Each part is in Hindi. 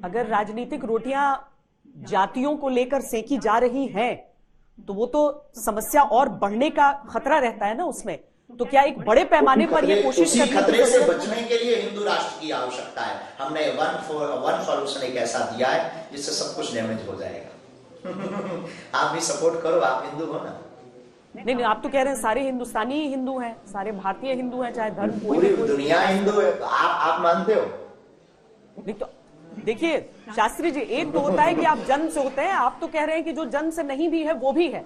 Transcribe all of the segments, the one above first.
अगर राजनीतिक रोटियां जातियों को लेकर सेकी जा रही हैं तो वो तो समस्या और बढ़ने का खतरा रहता है ना उसमें। तो क्या एक बड़े पैमाने पर ये कोशिश उसी खतरे से बचने के लिए हिंदू राष्ट्र की आवश्यकता है। हमने वन सॉल्यूशन एक ऐसा दिया है जिससे सब कुछ डैमेज हो जाएगा। आप भी सपोर्ट करो, आप हिंदू हो ना। नहीं, आप तो कह रहे हैं सारे हिंदुस्तानी ही हिंदू हैं, सारे भारतीय हिंदू हैं, चाहे धर्म पूरी दुनिया हिंदू है। आप मानते हो? नहीं तो देखिए शास्त्री जी, एक तो होता है कि आप जन्म से होते हैं, आप तो कह रहे हैं कि जो जन्म से नहीं भी है वो भी है,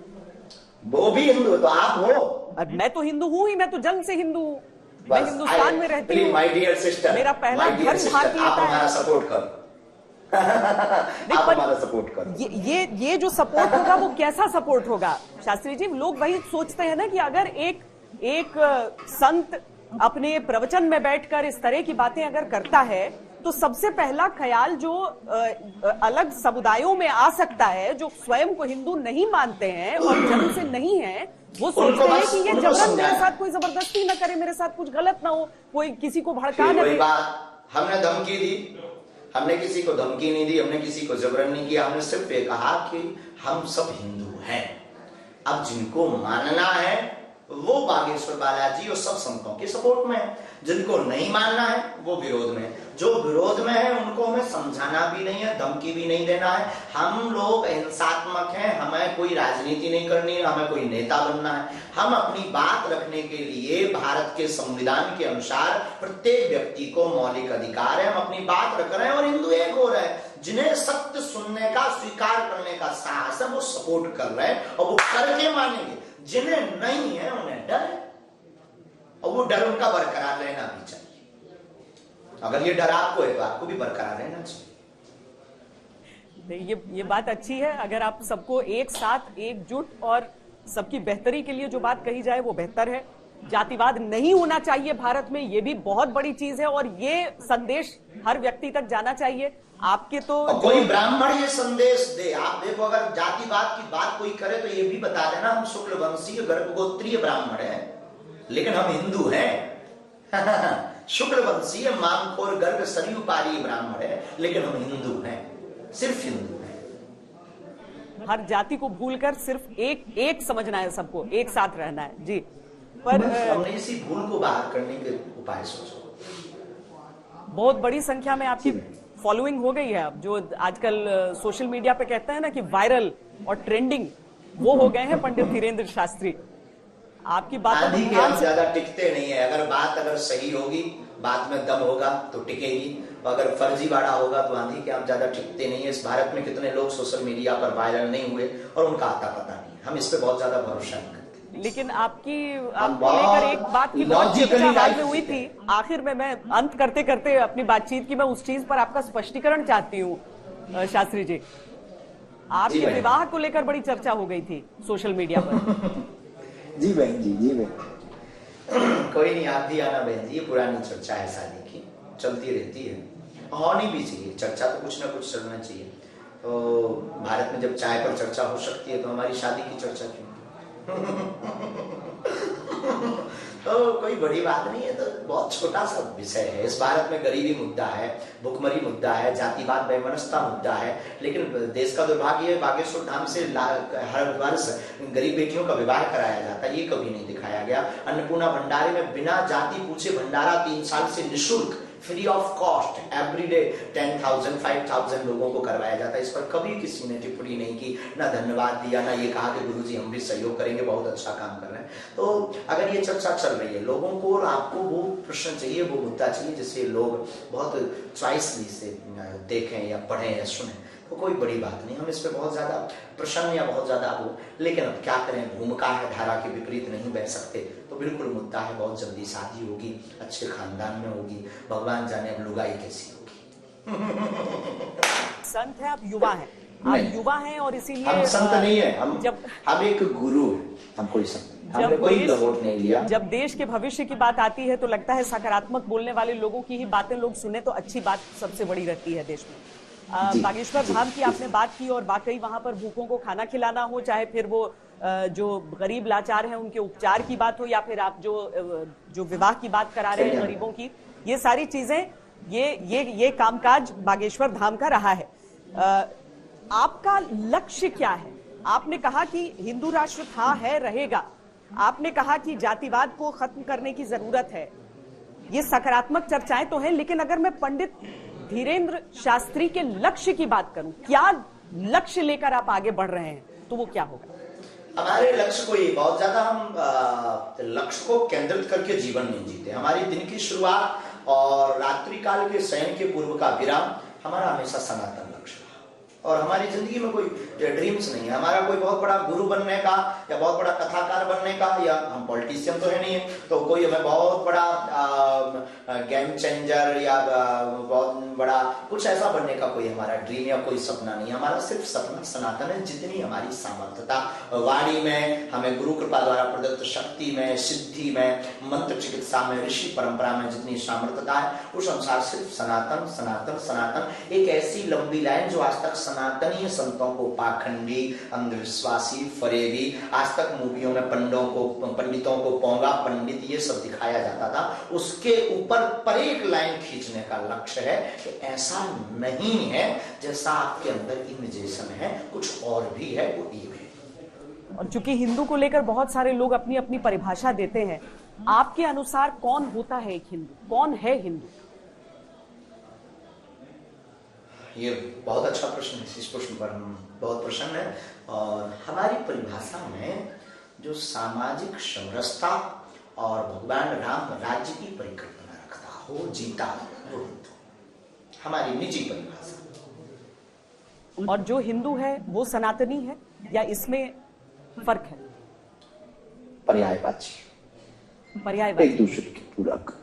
वो भी हिंदू है, तो आप हो। मैं तो हिंदू हूं ही, मैं तो जन्म से हिंदू हूं, मैं हिंदुस्तान में रहती हूँ, माय डियर सिस्टर, मेरा पहला धर्म भारतीयता आप हमारा सपोर्ट करो। आप हमारा सपोर्ट करो। ये जो सपोर्ट होगा वो कैसा सपोर्ट होगा शास्त्री जी? लोग वही सोचते हैं ना कि अगर एक संत अपने प्रवचन में बैठकर इस तरह की बातें अगर करता है तो सबसे पहला ख्याल जो अलग समुदायों में आ सकता है, जो स्वयं को हिंदू नहीं मानते हैं और जन्म से नहीं है, वो सोचते हैं कि ये जबरन मेरे साथ कोई जबरदस्ती ना करे, मेरे साथ कुछ गलत ना हो, कोई किसी को भड़का ना दे। हमने धमकी दी, हमने किसी को धमकी नहीं दी, हमने किसी को जबरन नहीं किया, हमने सिर्फ ये कहा कि हम सब हिंदू हैं। अब जिनको मानना है वो बागेश्वर बालाजी और सब संतों के सपोर्ट में है, जिनको नहीं मानना है वो विरोध में है। जो विरोध में है उनको हमें समझाना भी नहीं है, धमकी भी नहीं देना है। हम लोग हिंसात्मक हैं, हमें कोई राजनीति नहीं करनी है, हमें कोई नेता बनना है। हम अपनी बात रखने के लिए भारत के संविधान के अनुसार प्रत्येक व्यक्ति को मौलिक अधिकार है, हम अपनी बात रख रहे हैं और हिंदू एक हो रहे हैं। जिन्हें सत्य सुनने का, स्वीकार करने का साहस है वो सपोर्ट कर रहे हैं और वो करके मानेंगे। जिन्हें नहीं है उन्हें डर है और वो डर उनका बरकरार रहना भी चाहिए। अगर ये डर आपको है तो आपको भी बरकरार रहना चाहिए। ये बात अच्छी है, अगर आप सबको एक साथ एकजुट और सबकी बेहतरी के लिए जो बात कही जाए वो बेहतर है। जातिवाद नहीं होना चाहिए भारत में, ये भी बहुत बड़ी चीज है और ये संदेश हर व्यक्ति तक जाना चाहिए। आपके तो कोई ब्राह्मण ये संदेश दे, आप देखो, अगर जातिवाद की बात कोई करे तो ये भी बता देना हम शुक्ल वंशीय गर्भगोत्रीय ब्राह्मण हैं, लेकिन हम हिंदू हैं। शुक्ल वंशीय मांगखोर गर्भ सरयू पारी ब्राह्मण है, लेकिन हम हिंदू हैं, सिर्फ हिंदू हैं। हर जाति को भूलकर सिर्फ एक समझना है, सबको एक साथ रहना है जी। पर हमने इसी भूल को बाहर करने के उपाय सोचो। बहुत बड़ी संख्या में आपकी फॉलोइंग हो गई है अब, जो आजकल सोशल मीडिया पे कहते हैं ना कि वायरल और ट्रेंडिंग, वो हो गए हैं पंडित धीरेन्द्र शास्त्री। आपकी बात आंधी के हम ज्यादा टिकते नहीं है। अगर सही होगी, बात में दम होगा तो टिकेगी, अगर फर्जीवाड़ा होगा तो आंधी के हम ज्यादा टिकते नहीं है। इस भारत में कितने लोग सोशल मीडिया पर वायरल नहीं हुए और उनका आता पता नहीं, हम इस पे बहुत ज्यादा भरोसा नहीं करते। लेकिन आपको लेकर एक बात की बहुत चर्चा बाद में हुई थी, आखिर में मैं अंत करते करते अपनी बातचीत की मैं उस चीज पर आपका स्पष्टीकरण चाहती हूँ शास्त्री जी। आपके विवाह को लेकर बड़ी चर्चा हो गई थी सोशल मीडिया पर। जी बहन जी, जी बहन। कोई नहीं, आप भी आना बहन जी, ये पुरानी चर्चा है शादी की, चलती रहती है, होनी भी चाहिए चर्चा, तो कुछ ना कुछ चलना चाहिए। तो भारत में जब चाय पर चर्चा हो सकती है तो हमारी शादी की चर्चा क्यों? तो कोई बड़ी बात नहीं है, तो बहुत छोटा सा विषय है। इस भारत में गरीबी मुद्दा है, भुखमरी मुद्दा है, जातिवाद वैमनस्यता मुद्दा है, लेकिन देश का दुर्भाग्य है बागेश्वर धाम से हर वर्ष गरीब बेटियों का विवाह कराया जाता है, ये कभी नहीं दिखाया गया। अन्नपूर्णा भंडारे में बिना जाति पूछे भंडारा 3 साल से निःशुल्क, फ्री ऑफ कॉस्ट, एवरीडे 10,000 5,000 लोगों को करवाया जाता है। इस पर कभी किसी ने टिप्पणी नहीं की, ना धन्यवाद दिया, ना ये कहा कि गुरुजी हम भी सहयोग करेंगे, बहुत अच्छा काम कर रहे हैं। तो अगर ये चर्चा चल रही है, लोगों को और आपको वो प्रश्न चाहिए, वो मुद्दा चाहिए जिससे लोग बहुत चॉइसली से देखें या पढ़ें या सुने, तो कोई बड़ी बात नहीं। हम इस पर बहुत ज्यादा प्रसन्न या बहुत ज्यादा वो, लेकिन अब क्या करें, भूमिका है, धारा के विपरीत नहीं बह सकते। तो बिल्कुल मुद्दा है, बहुत जल्दी शादी होगी, अच्छे खानदान में होगी, भगवान जाने अब लुगाई कैसी होगी। संत है, आप युवा हैं, आप युवा हैं और इसीलिए हम संत नहीं है, हम एक गुरु है, हम कोई संत, हमने कोई वोट नहीं लिया। जब देश के भविष्य की बात आती है तो लगता है सकारात्मक बोलने वाले लोगों की ही बातें लोग सुने तो अच्छी बात सबसे बड़ी रहती है देश में। बागेश्वर धाम की आपने बात की और वाकई वहां पर भूखों को खाना खिलाना हो, चाहे फिर वो जो गरीब लाचार हैं उनके उपचार की बात हो, या फिर आप जो विवाह की बात करा रहे हैं गरीबों की, ये सारी चीजें ये कामकाज बागेश्वर धाम का रहा है। आपका लक्ष्य क्या है? आपने कहा कि हिंदू राष्ट्र था, है, रहेगा। आपने कहा कि जातिवाद को खत्म करने की जरूरत है। ये सकारात्मक चर्चाएं तो हैं, लेकिन अगर मैं पंडित धीरेन्द्र शास्त्री के लक्ष्य की बात करूं, क्या लक्ष्य लेकर आप आगे बढ़ रहे हैं, तो वो क्या होगा? हमारे लक्ष्य को ये बहुत ज्यादा हम लक्ष्य को केंद्रित करके जीवन नहीं जीते। हमारी दिन की शुरुआत और रात्रि काल के शयन के पूर्व का विराम हमारा हमेशा सनातन लक्ष्य रहा। और हमारी जिंदगी में कोई ड्रीम्स नहीं है। हमारा कोई बहुत बड़ा गुरु बनने का या बहुत बड़ा कथाकार बनने का, या हम पॉलिटिशियन तो है नहीं है, तो कोई हमें बहुत बड़ा गेम चेंजर या बहुत बड़ा कुछ ऐसा बनने का कोई हमारा ड्रीम या कोई सपना नहीं है। हमारा सिर्फ सपना सनातन है। जितनी हमारी सामर्थ्यता, वाणी में हमें गुरु कृपा द्वारा प्रदत्त शक्ति में, सिद्धि में, मंत्र चिकित्सा में, ऋषि परंपरा में जितनी सामर्थ्यता है, उस अनुसार सिर्फ सनातन सनातन सनातन। एक ऐसी लंबी लाइन जो आज तक सनातनीय संतों को पाखंडी, अंधविश्वासी, फरेबी, आज तक मूवियों में पंडितों को पोंगा पंडित ये सब दिखाया जाता था, उसके ऊपर पर एक लाइन खींचने का लक्ष्य है कि ऐसा नहीं है जैसा आपके अंदर इमेजिनेशन है, कुछ और भी है, वो ये है। और चूंकि हिंदू को लेकर बहुत सारे लोग अपनी अपनी परिभाषा देते हैं, आपके अनुसार कौन होता है एक हिंदू? कौन है हिंदू? ये बहुत अच्छा प्रश्न है। इस प्रश्न पर हम बहुत प्रसन्न हैं। और हमारी परिभाषा में जो सामाजिक समरसता और भगवान राम राज्य की परिकल्पना रखता हो, जीता हो, वो हिंदू हमारी निजी परिभाषा। और जो हिंदू है वो सनातनी है, या इसमें फर्क है? पर्यायवाची, पर्यायवाची, एक दूसरे के पूरक।